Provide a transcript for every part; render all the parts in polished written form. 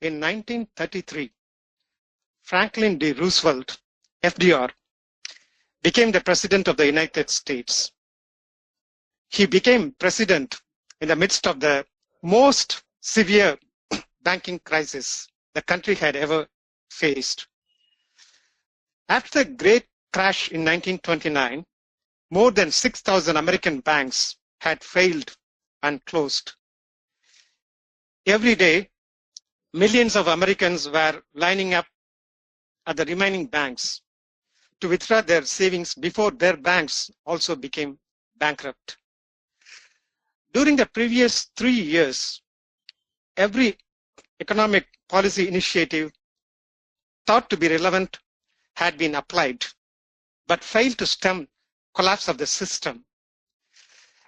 in 1933, Franklin D. Roosevelt, FDR, became the President of the United States. He became president in the midst of the most severe banking crisis the country had ever faced. After the great crash in 1929, more than 6,000 American banks had failed and closed. Every day, millions of Americans were lining up at the remaining banks to withdraw their savings before their banks also became bankrupt. During the previous 3 years, every economic policy initiative thought to be relevant had been applied, but failed to stem collapse of the system.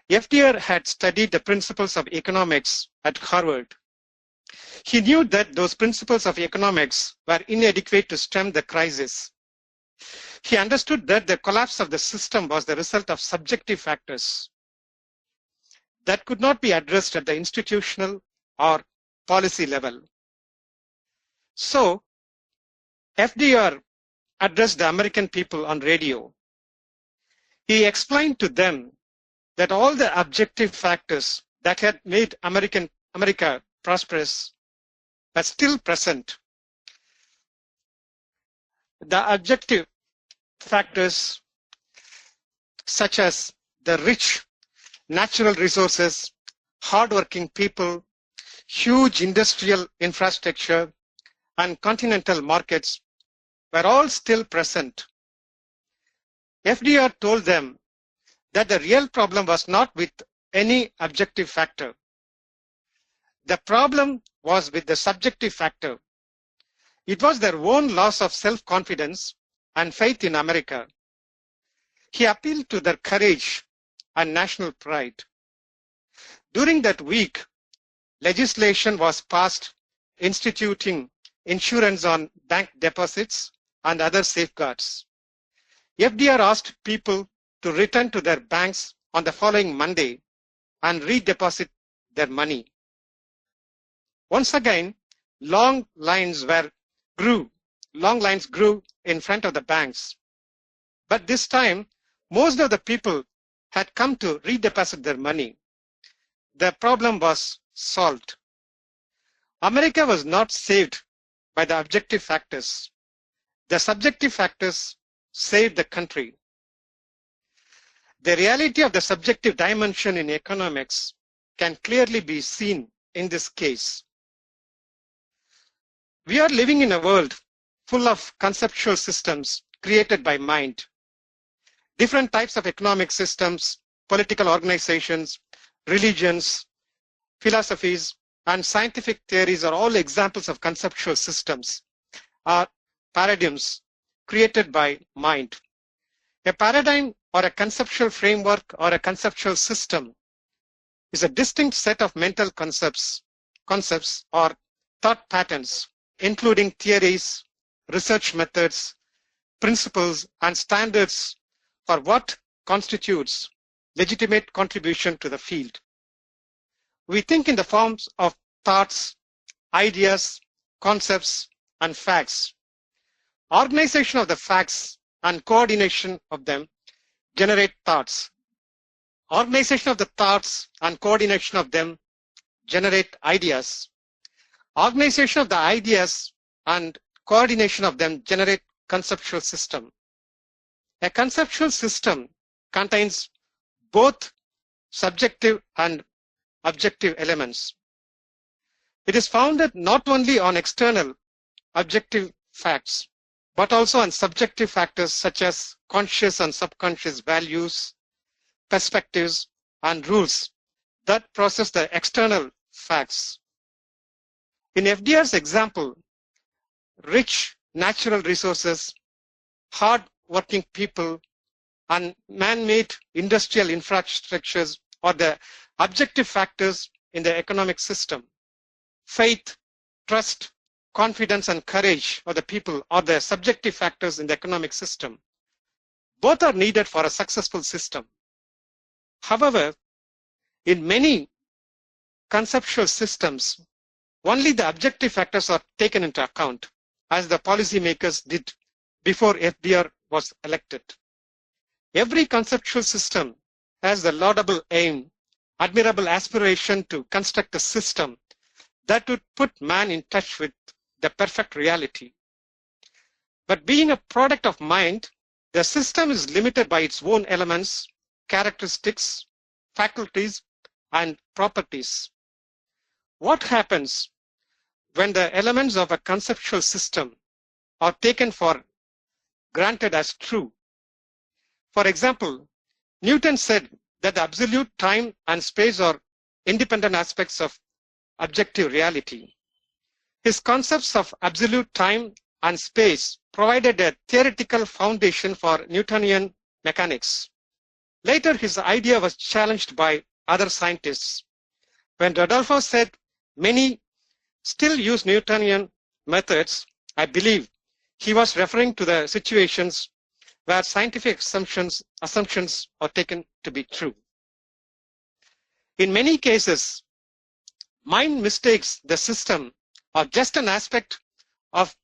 FDR had studied the principles of economics at Harvard. He knew that those principles of economics were inadequate to stem the crisis. He understood that the collapse of the system was the result of subjective factors that could not be addressed at the institutional or policy level. So, FDR addressed the American people on radio. He explained to them that all the objective factors that had made America prosperous were still present. The objective factors such as the rich natural resources, hardworking people, huge industrial infrastructure, and continental markets were all still present. FDR told them that the real problem was not with any objective factor. The problem was with the subjective factor. It was their own loss of self-confidence and faith in America. He appealed to their courage and national pride. During that week, legislation was passed instituting insurance on bank deposits and other safeguards. FDR asked people to return to their banks on the following Monday and redeposit their money. Once again, long lines grew in front of the banks. But this time, most of the people had come to redeposit their money. The problem was solved. America was not saved by the objective factors. The subjective factors saved the country. The reality of the subjective dimension in economics can clearly be seen in this case. We are living in a world full of conceptual systems created by mind. Different types of economic systems, political organizations, religions, philosophies, and scientific theories are all examples of conceptual systems, or paradigms created by mind. A paradigm or a conceptual framework or a conceptual system is a distinct set of mental concepts or thought patterns, including theories, research methods, principles, and standards for what constitutes legitimate contribution to the field. We think in the forms of thoughts, ideas, concepts, and facts. Organization of the facts and coordination of them generate thoughts. Organization of the thoughts and coordination of them generate ideas. Organization of the ideas and coordination of them generate conceptual system. A conceptual system contains both subjective and objective elements. It is founded not only on external objective facts, but also on subjective factors such as conscious and subconscious values, perspectives, and rules that process the external facts. In FDR's example, rich natural resources, hard-working people, and man-made industrial infrastructures are the objective factors in the economic system. Faith, trust, confidence, and courage of the people are the subjective factors in the economic system. Both are needed for a successful system. However, in many conceptual systems, Only the objective factors are taken into account, as the policymakers did before FDR was elected. Every conceptual system has the laudable aim, admirable aspiration to construct a system that would put man in touch with the perfect reality. But being a product of mind, the system is limited by its own elements, characteristics, faculties, and properties. What happens when the elements of a conceptual system are taken for granted as true? For example, Newton said that the absolute time and space are independent aspects of objective reality. His concepts of absolute time and space provided a theoretical foundation for Newtonian mechanics. Later, his idea was challenged by other scientists. When Rodolfo said many still use Newtonian methods, I believe he was referring to the situations where scientific assumptions are taken to be true. In many cases, mind mistakes the system or just an aspect of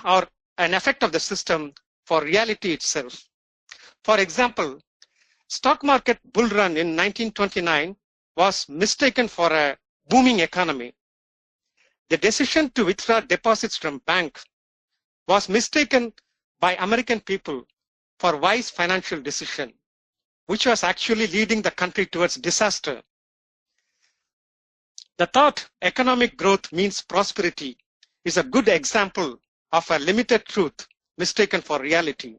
or an effect of the system for reality itself. For example, stock market bull run in 1929 was mistaken for a booming economy. The decision to withdraw deposits from bank was mistaken by American people for wise financial decision, which was actually leading the country towards disaster. The thought economic growth means prosperity is a good example of a limited truth mistaken for reality.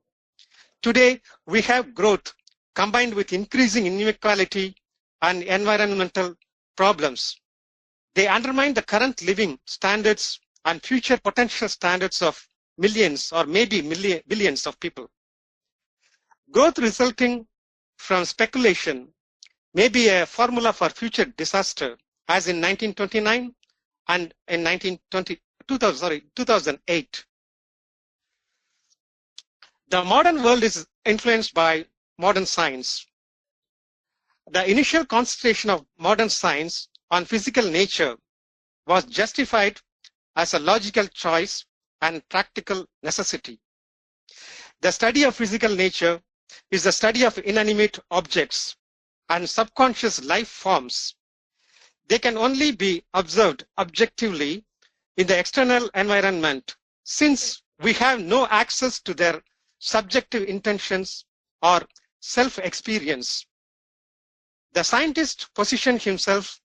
Today, we have growth combined with increasing inequality and environmental problems. They undermine the current living standards and future potential standards of millions or maybe billions of people. Growth resulting from speculation may be a formula for future disaster, as in 1929 and in 2008. The modern world is influenced by modern science. The initial concentration of modern science on physical nature was justified as a logical choice and practical necessity. The study of physical nature is the study of inanimate objects and subconscious life forms. They can only be observed objectively in the external environment, since we have no access to their subjective intentions or self-experience. The scientist positioned himself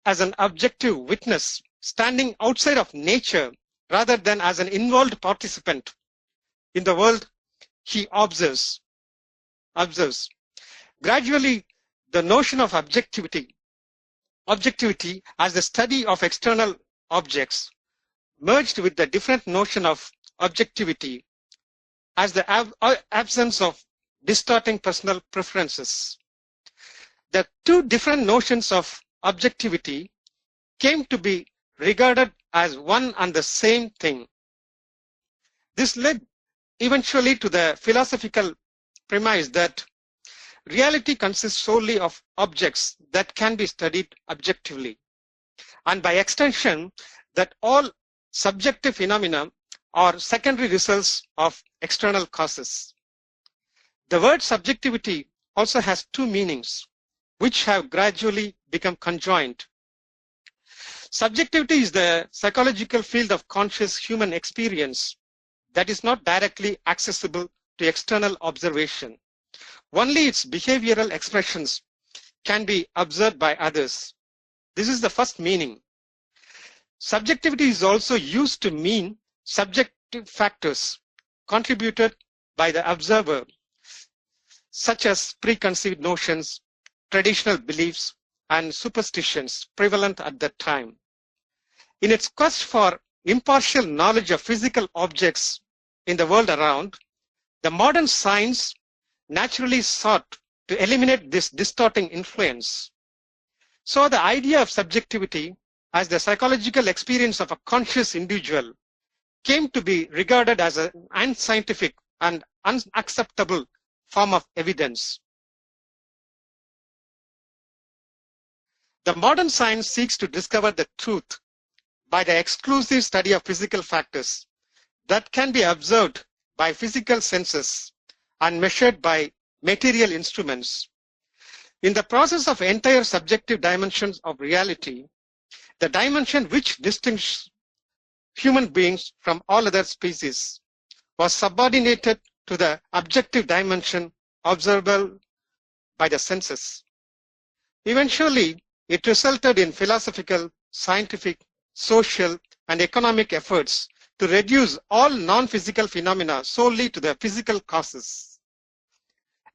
as an objective witness standing outside of nature rather than as an involved participant in the world he observes. Gradually, the notion of objectivity as the study of external objects merged with the different notion of objectivity as the absence of distorting personal preferences. The two different notions of objectivity came to be regarded as one and the same thing. This led eventually to the philosophical premise that reality consists solely of objects that can be studied objectively, and by extension that all subjective phenomena are secondary results of external causes. The word subjectivity also has two meanings, which have gradually become conjoined. Subjectivity is the psychological field of conscious human experience that is not directly accessible to external observation. Only its behavioral expressions can be observed by others. This is the first meaning. Subjectivity is also used to mean subjective factors contributed by the observer, such as preconceived notions, traditional beliefs, and superstitions prevalent at that time. In its quest for impartial knowledge of physical objects in the world around, the modern science naturally sought to eliminate this distorting influence. So the idea of subjectivity as the psychological experience of a conscious individual came to be regarded as an unscientific and unacceptable form of evidence. The modern science seeks to discover the truth by the exclusive study of physical factors that can be observed by physical senses and measured by material instruments. In the process of entire subjective dimensions of reality, the dimension which distinguishes human beings from all other species was subordinated to the objective dimension observable by the senses. Eventually, it resulted in philosophical, scientific, social, and economic efforts to reduce all non-physical phenomena solely to the physical causes.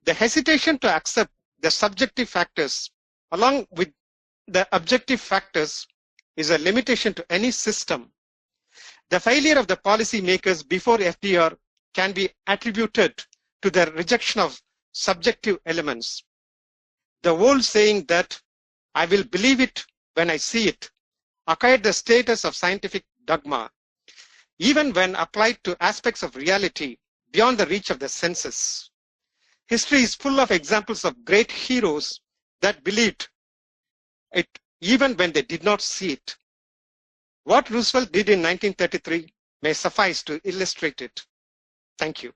The hesitation to accept the subjective factors along with the objective factors is a limitation to any system. The failure of the policy makers before FDR can be attributed to their rejection of subjective elements. The old saying that I will believe it when I see it acquired the status of scientific dogma, even when applied to aspects of reality beyond the reach of the senses. History is full of examples of great heroes that believed it even when they did not see it. What Roosevelt did in 1933 may suffice to illustrate it. Thank you.